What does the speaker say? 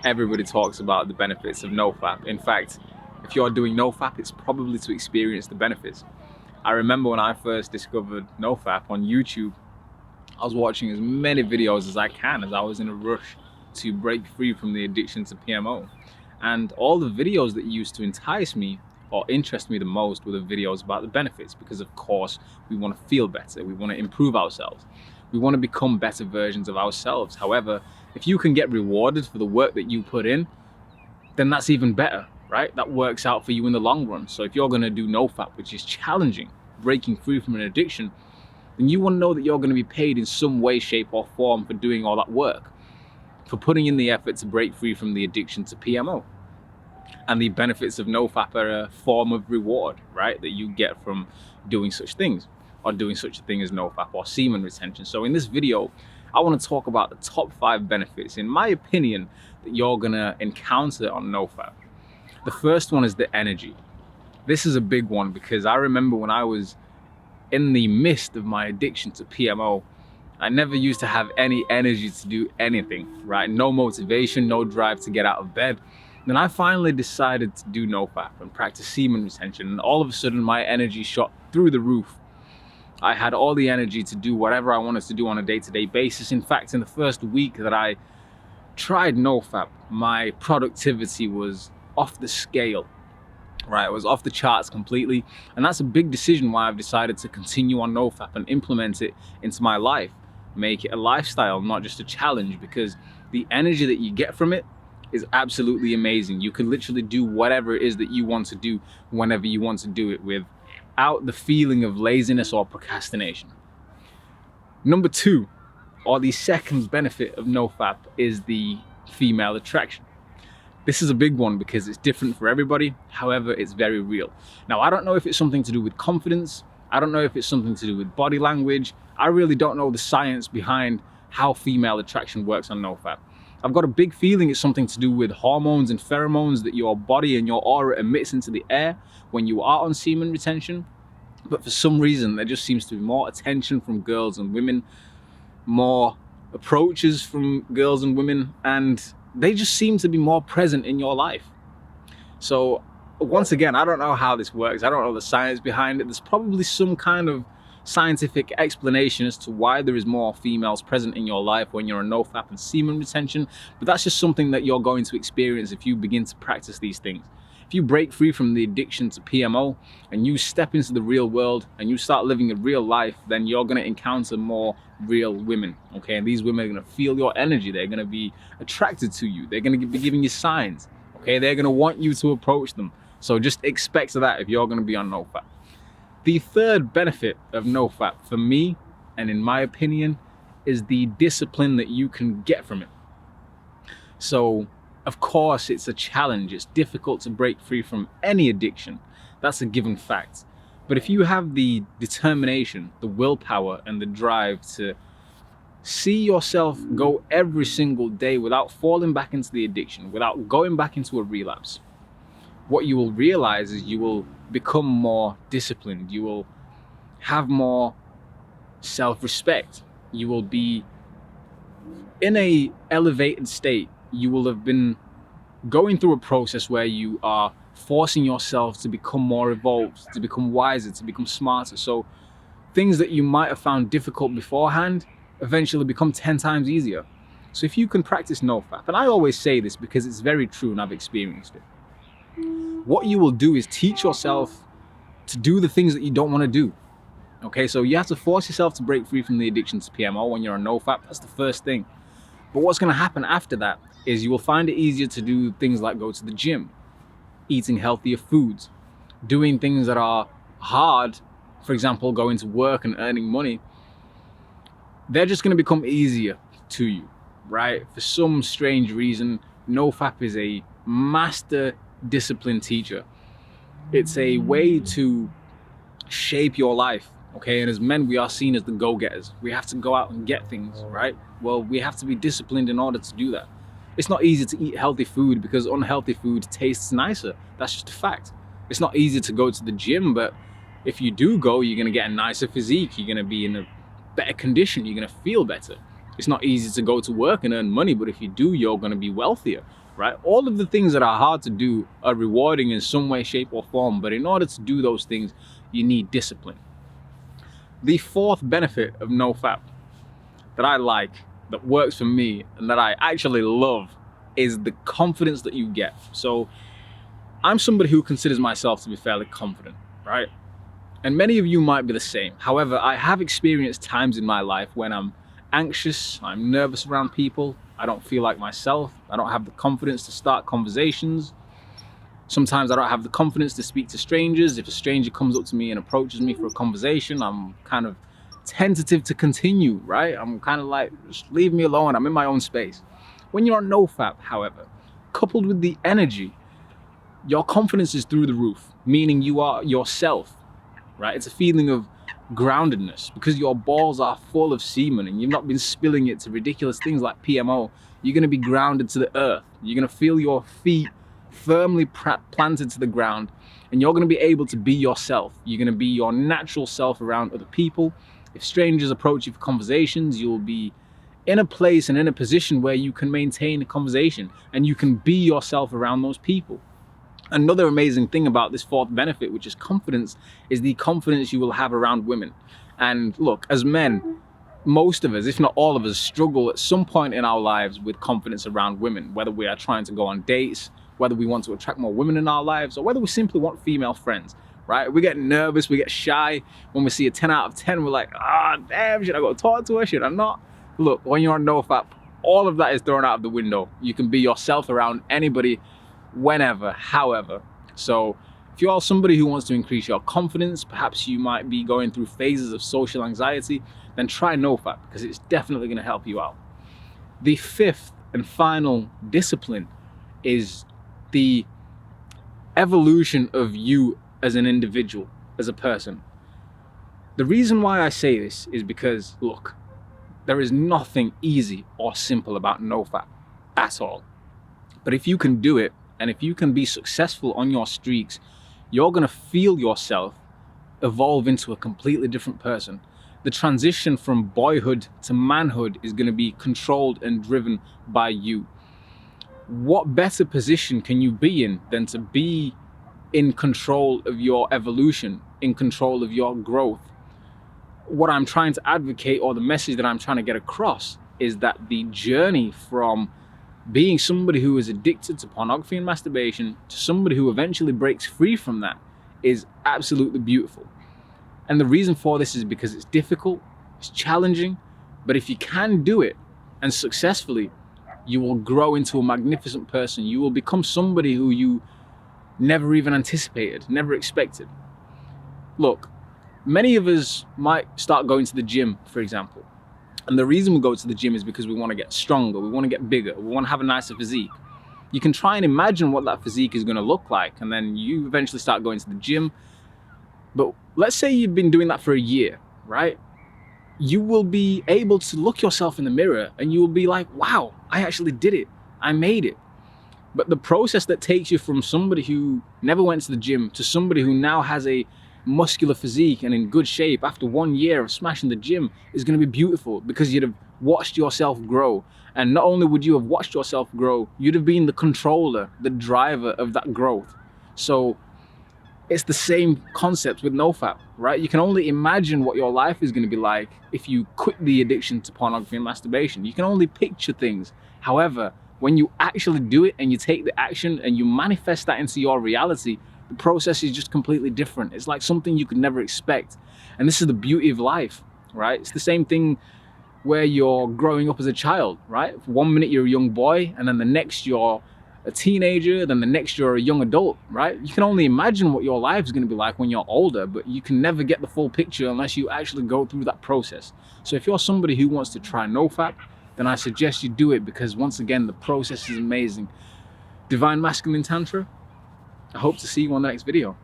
Everybody talks about the benefits of NoFap. In fact, if you're doing NoFap, it's probably to experience the benefits. I remember when I first discovered NoFap on YouTube, I was watching as many videos as I can as I was in a rush to break free from the addiction to PMO. And all the videos that used to entice me or interest me the most were the videos about the benefits, because of course we want to feel better, we want to improve ourselves, we want to become better versions of ourselves. However, if you can get rewarded for the work that you put in, then that's even better, right? That works out for you in the long run. So if you're going to do NoFap, which is challenging, breaking free from an addiction, then you want to know that you're going to be paid in some way, shape or form for doing all that work, for putting in the effort to break free from the addiction to PMO. And the benefits of NoFap are a form of reward, right, that you get from doing such things, or doing such a thing as NoFap or semen retention. So in this video, I want to talk about the top 5 benefits, in my opinion, that you're going to encounter on NoFap. The first one is the energy. This is a big one because I remember when I was in the midst of my addiction to PMO, I never used to have any energy to do anything, right? No motivation, no drive to get out of bed. Then I finally decided to do NoFap and practice semen retention, and all of a sudden my energy shot through the roof. I had all the energy to do whatever I wanted to do on a day-to-day basis. In fact, in the first week that I tried NoFap, my productivity was off the scale, right? It was off the charts completely. And that's a big decision why I've decided to continue on NoFap and implement it into my life, make it a lifestyle, not just a challenge, because the energy that you get from it is absolutely amazing. You can literally do whatever it is that you want to do whenever you want to do it, without the feeling of laziness or procrastination. Number 2, or the second benefit of NoFap, is the female attraction. This is a big one because it's different for everybody. However, it's very real. Now, I don't know if it's something to do with confidence. I don't know if it's something to do with body language. I really don't know the science behind how female attraction works on NoFap. I've got a big feeling it's something to do with hormones and pheromones that your body and your aura emits into the air when you are on semen retention. But for some reason, there just seems to be more attention from girls and women, more approaches from girls and women, and they just seem to be more present in your life. So once again, I don't know how this works. I don't know the science behind it. There's probably some kind of scientific explanation as to why there is more females present in your life when you're on NoFap and semen retention, but that's just something that you're going to experience if you begin to practice these things. If you break free from the addiction to PMO and you step into the real world and you start living a real life, then you're going to encounter more real women, okay? And these women are going to feel your energy. They're going to be attracted to you. They're going to be giving you signs, okay? They're going to want you to approach them. So just expect that if you're going to be on NoFap. The third benefit of NoFap for me, and in my opinion, is the discipline that you can get from it. So, of course, it's a challenge. It's difficult to break free from any addiction. That's a given fact. But if you have the determination, the willpower, and the drive to see yourself go every single day without falling back into the addiction, without going back into a relapse, what you will realize is you will become more disciplined. You will have more self-respect. You will be in a elevated state. You will have been going through a process where you are forcing yourself to become more evolved, to become wiser, to become smarter. So things that you might have found difficult beforehand eventually become 10 times easier. So if you can practice NoFap, and I always say this because it's very true and I've experienced it, what you will do is teach yourself to do the things that you don't want to do. Okay, so you have to force yourself to break free from the addiction to PMO when you're on NoFap. That's the first thing. But what's going to happen after that is you will find it easier to do things like go to the gym, eating healthier foods, doing things that are hard, for example, going to work and earning money. They're just going to become easier to you, right? For some strange reason, NoFap is a master discipline teacher. It's a way to shape your life, okay? And as men, we are seen as the go-getters. We have to go out and get things, right? Well, we have to be disciplined in order to do that. It's not easy to eat healthy food because unhealthy food tastes nicer. That's just a fact. It's not easy to go to the gym, but if you do go, you're gonna get a nicer physique. You're gonna be in a better condition. You're gonna feel better. It's not easy to go to work and earn money, but if you do, you're gonna be wealthier, right? All of the things that are hard to do are rewarding in some way, shape, or form, but in order to do those things, you need discipline. The fourth benefit of NoFap that I like, that works for me, and that I actually love is the confidence that you get. So I'm somebody who considers myself to be fairly confident, right? And many of you might be the same. However, I have experienced times in my life when I'm anxious, I'm nervous around people, I don't feel like myself, I don't have the confidence to start conversations. Sometimes I don't have the confidence to speak to strangers. If a stranger comes up to me and approaches me for a conversation, I'm kind of tentative to continue, right? I'm kind of like, just leave me alone, I'm in my own space. When you're on NoFap, however, coupled with the energy, your confidence is through the roof, meaning you are yourself, right? It's a feeling of groundedness because your balls are full of semen and you've not been spilling it to ridiculous things like PMO. You're going to be grounded to the earth. You're going to feel your feet firmly planted to the ground, and you're going to be able to be yourself. You're going to be your natural self around other people. If strangers approach you for conversations, you'll be in a place and in a position where you can maintain a conversation and you can be yourself around those people. Another amazing thing about this fourth benefit, which is confidence, is the confidence you will have around women. And look, as men, most of us, if not all of us, struggle at some point in our lives with confidence around women, whether we are trying to go on dates, whether we want to attract more women in our lives, or whether we simply want female friends, right? We get nervous, we get shy. When we see a 10 out of 10, we're like, damn, should I go talk to her? Should I not? Look, when you're on NoFap, all of that is thrown out of the window. You can be yourself around anybody, whenever, however. So if you are somebody who wants to increase your confidence, perhaps you might be going through phases of social anxiety, then try NoFap because it's definitely going to help you out. The fifth and final discipline is the evolution of you as an individual, as a person. The reason why I say this is because, look, there is nothing easy or simple about NoFap at all. But if you can do it, and if you can be successful on your streaks, you're going to feel yourself evolve into a completely different person. The transition from boyhood to manhood is going to be controlled and driven by you. What better position can you be in than to be in control of your evolution, in control of your growth? What I'm trying to advocate, or the message that I'm trying to get across, is that the journey from being somebody who is addicted to pornography and masturbation to somebody who eventually breaks free from that is absolutely beautiful. And the reason for this is because it's difficult, it's challenging, but if you can do it and successfully, you will grow into a magnificent person. You will become somebody who you never even anticipated, never expected. Look, many of us might start going to the gym, for example. And the reason we go to the gym is because we want to get stronger, we want to get bigger, we want to have a nicer physique. You can try and imagine what that physique is going to look like, and then you eventually start going to the gym. But let's say you've been doing that for a year, right? You will be able to look yourself in the mirror and you will be like, wow, I actually did it. I made it. But the process that takes you from somebody who never went to the gym to somebody who now has a muscular physique and in good shape after 1 year of smashing the gym is going to be beautiful, because you'd have watched yourself grow. And not only would you have watched yourself grow, you'd have been the controller, the driver of that growth. So it's the same concept with NoFap, right? You can only imagine what your life is going to be like if you quit the addiction to pornography and masturbation. You can only picture things. However, when you actually do it and you take the action and you manifest that into your reality, the process is just completely different. It's like something you could never expect. And this is the beauty of life, right? It's the same thing where you're growing up as a child, right? For 1 minute you're a young boy, and then the next you're a teenager, then the next you're a young adult, right? You can only imagine what your life is going to be like when you're older, but you can never get the full picture unless you actually go through that process. So if you're somebody who wants to try NoFap, then I suggest you do it, because once again, the process is amazing. Divine Masculine Tantra, I hope to see you on the next video.